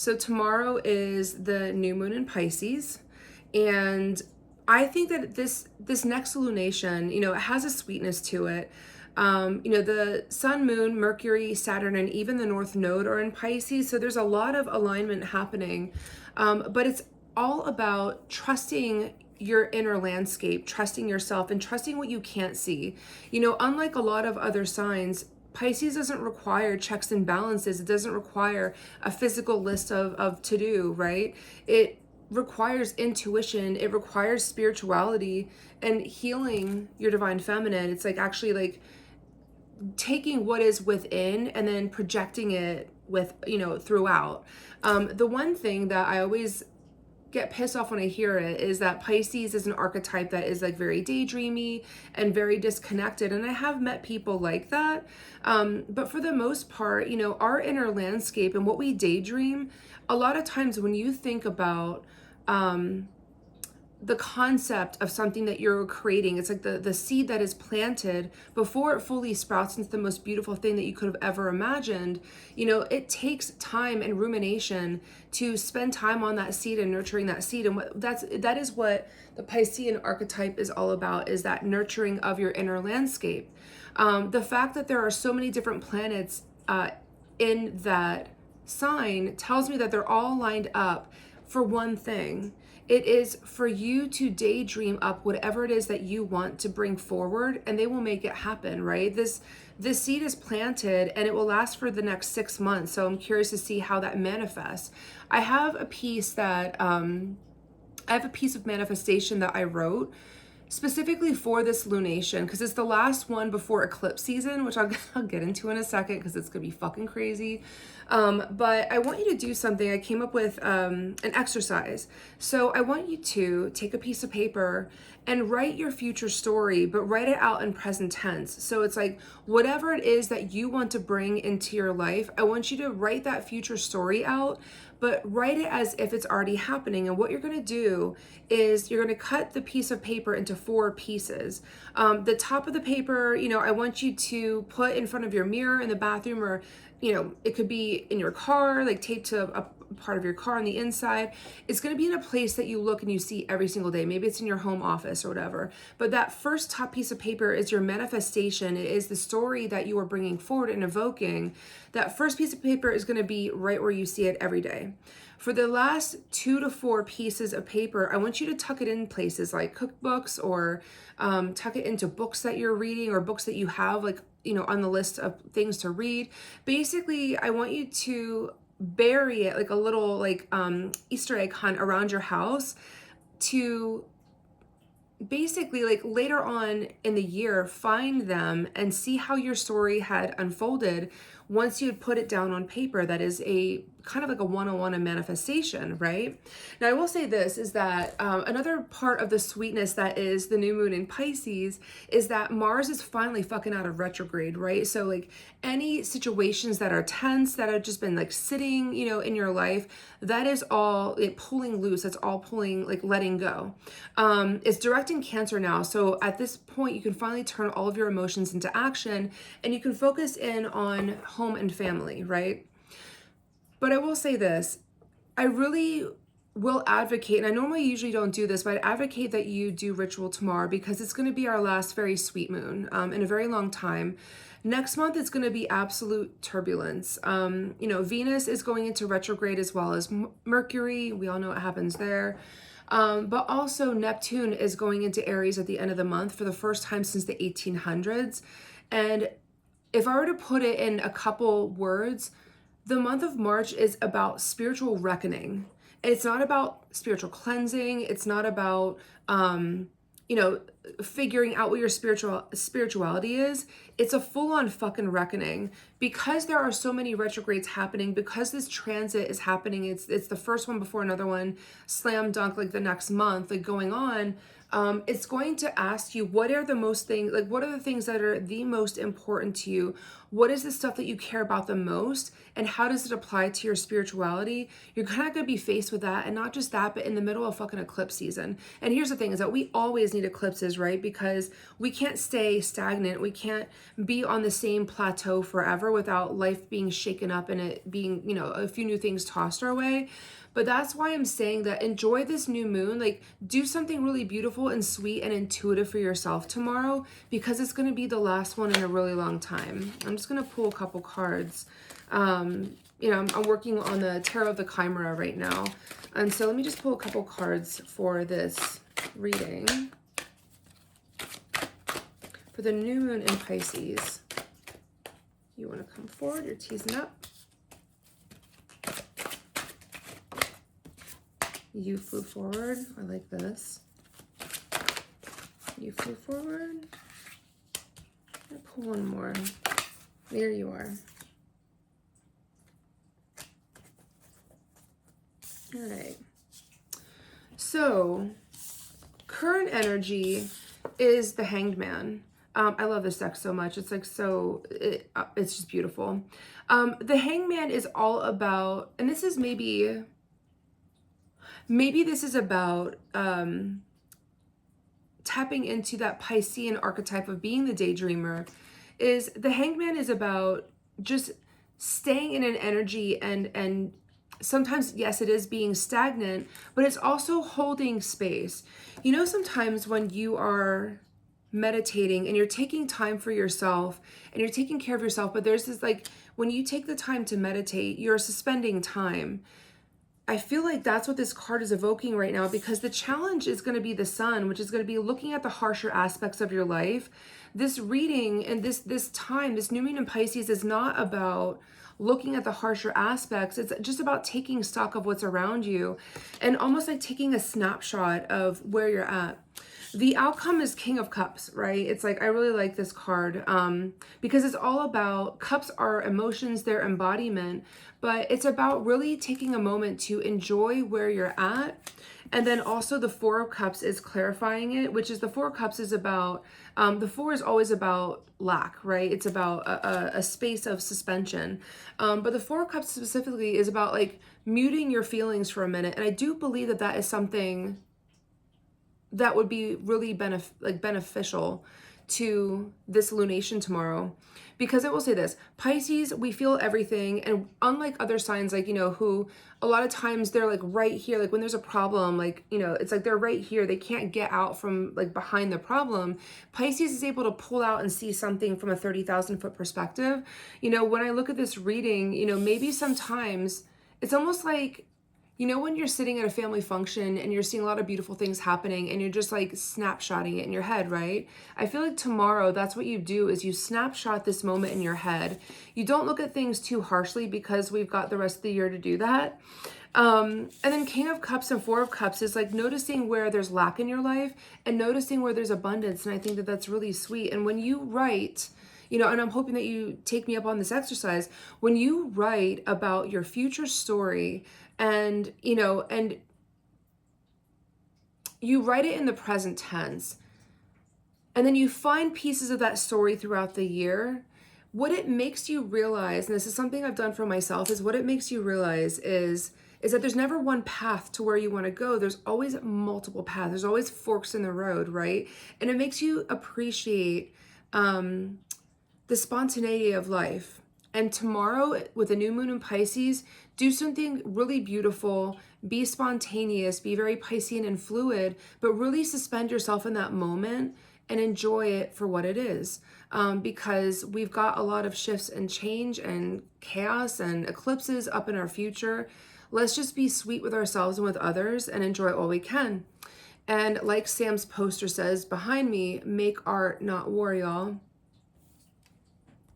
So tomorrow is the new moon in Pisces, and I think that this next lunation, it has a sweetness to it. The sun, moon, Mercury, Saturn, and even the North Node are in Pisces, so there's a lot of alignment happening. But it's all about trusting your inner landscape, trusting yourself, and trusting what you can't see. Unlike a lot of other signs, Pisces doesn't require checks and balances. It doesn't require a physical list of to do, right? It requires intuition. It requires spirituality and healing your divine feminine. It's like actually like taking what is within and then projecting it with, throughout. The one thing that I always get pissed off when I hear it is that Pisces is an archetype that is like very daydreamy and very disconnected. And I have met people like that. But for the most part, our inner landscape and what we daydream, a lot of times when you think about the concept of something that you're creating, it's like the seed that is planted before it fully sprouts into the most beautiful thing that you could have ever imagined. It takes time and rumination to spend time on that seed and nurturing that seed. And that is what the Piscean archetype is all about, is that nurturing of your inner landscape. The fact that there are so many different planets in that sign tells me that they're all lined up for one thing. It is for you to daydream up whatever it is that you want to bring forward, and they will make it happen, right? This seed is planted and it will last for the next 6 months. So I'm curious to see how that manifests. I have a piece of manifestation that I wrote specifically for this lunation, because it's the last one before eclipse season, which I'll get into in a second because it's gonna be fucking crazy. But I want you to do something. I came up with an exercise. So I want you to take a piece of paper and write your future story, but write it out in present tense. So it's like whatever it is that you want to bring into your life, I want you to write that future story out, but write it as if it's already happening. And what you're going to do is you're going to cut the piece of paper into 4 pieces. The top of the paper, I want you to put in front of your mirror in the bathroom, or it could be in your car, like taped to a part of your car on the inside. It's going to be in a place that you look and you see every single day. Maybe it's in your home office or whatever. But that first top piece of paper is your manifestation. It is the story that you are bringing forward and evoking. That first piece of paper is going to be right where you see it every day. For the last 2 to 4 pieces of paper, I want you to tuck it in places like cookbooks, or tuck it into books that you're reading, or books that you have like, on the list of things to read. Basically, I want you to bury it like a little like Easter egg hunt around your house, to basically like later on in the year find them and see how your story had unfolded once you had put it down on paper. That is a kind of like a one-on-one of manifestation, right? Now, I will say this is that another part of the sweetness that is the new moon in Pisces is that Mars is finally fucking out of retrograde, right? So like any situations that are tense, that have just been like sitting, in your life, that is all pulling loose. That's all pulling, like letting go. It's direct in Cancer now. So at this point, you can finally turn all of your emotions into action, and you can focus in on home and family, right? But I will say this, I really will advocate, and I normally usually don't do this, but I advocate that you do ritual tomorrow, because it's going to be our last very sweet moon in a very long time. Next month, it's going to be absolute turbulence. Venus is going into retrograde, as well as Mercury. We all know what happens there. But also Neptune is going into Aries at the end of the month for the first time since the 1800s. And if I were to put it in a couple words, the month of March is about spiritual reckoning. It's not about spiritual cleansing. It's not about, figuring out what your spirituality is. It's a full-on fucking reckoning, because there are so many retrogrades happening, because this transit is happening. It's the first one before another one, slam dunk, like the next month, like going on. It's going to ask you, what are the things that are the most important to you? What is the stuff that you care about the most? And how does it apply to your spirituality? You're kind of going to be faced with that. And not just that, but in the middle of fucking eclipse season. And here's the thing, is that we always need eclipses changes, right? Because we can't stay stagnant. We can't be on the same plateau forever without life being shaken up and it being, you know, a few new things tossed our way. But that's why I'm saying that enjoy this new moon. Like, do something really beautiful and sweet and intuitive for yourself tomorrow, because it's going to be the last one in a really long time. I'm just going to pull a couple cards. You know, I'm working on the Tarot of the Chimera right now. And so let me just pull a couple cards for this reading. For the new moon in Pisces. You want to come forward, you're teasing up. You flew forward. I like this. You flew forward. I'll pull one more. There you are. All right. So, current energy is the Hanged Man. I love this deck so much. It's like so, it's just beautiful. The Hanged Man is all about, and this is maybe this is about tapping into that Piscean archetype of being the daydreamer. Is the Hanged Man is about just staying in an energy and sometimes, yes, it is being stagnant, but it's also holding space. You know, sometimes when you are meditating and you're taking time for yourself and you're taking care of yourself, but there's this, like, when you take the time to meditate, you're suspending time. I feel like that's what this card is evoking right now, because the challenge is going to be the Sun, which is going to be looking at the harsher aspects of your life. This reading and this time, this new moon in Pisces, is not about looking at the harsher aspects. It's just about taking stock of what's around you and almost like taking a snapshot of where you're at. The outcome is King of Cups, right? It's like, I really like this card because it's all about, cups are emotions, their embodiment, but it's about really taking a moment to enjoy where you're at. And then also the Four of Cups is clarifying it, which is the Four of Cups is about, the four is always about lack, right? It's about a space of suspension. But the Four of Cups specifically is about like muting your feelings for a minute. And I do believe that that is something that would be really beneficial to this lunation tomorrow. Because I will say this, Pisces, we feel everything. And unlike other signs, like, you know, who a lot of times they're like right here, like when there's a problem, like, you know, it's like they're right here. They can't get out from like behind the problem. Pisces is able to pull out and see something from a 30,000 foot perspective. You know, when I look at this reading, you know, maybe sometimes it's almost like, you know, when you're sitting at a family function and you're seeing a lot of beautiful things happening and you're just like snapshotting it in your head, right? I feel like tomorrow, that's what you do, is you snapshot this moment in your head. You don't look at things too harshly, because we've got the rest of the year to do that. And then King of Cups and Four of Cups is like noticing where there's lack in your life and noticing where there's abundance. And I think that that's really sweet. And when you write, you know, and I'm hoping that you take me up on this exercise, when you write about your future story, and, you know, and you write it in the present tense, and then you find pieces of that story throughout the year, what it makes you realize, and this is something I've done for myself, is what it makes you realize is that there's never one path to where you want to go. There's always multiple paths. There's always forks in the road, right? And it makes you appreciate the spontaneity of life. And tomorrow, with a new moon in Pisces, do something really beautiful, be spontaneous, be very Piscean and fluid, but really suspend yourself in that moment and enjoy it for what it is. Because we've got a lot of shifts and change and chaos and eclipses up in our future. Let's just be sweet with ourselves and with others and enjoy all we can. And like Sam's poster says behind me, make art, not war, y'all.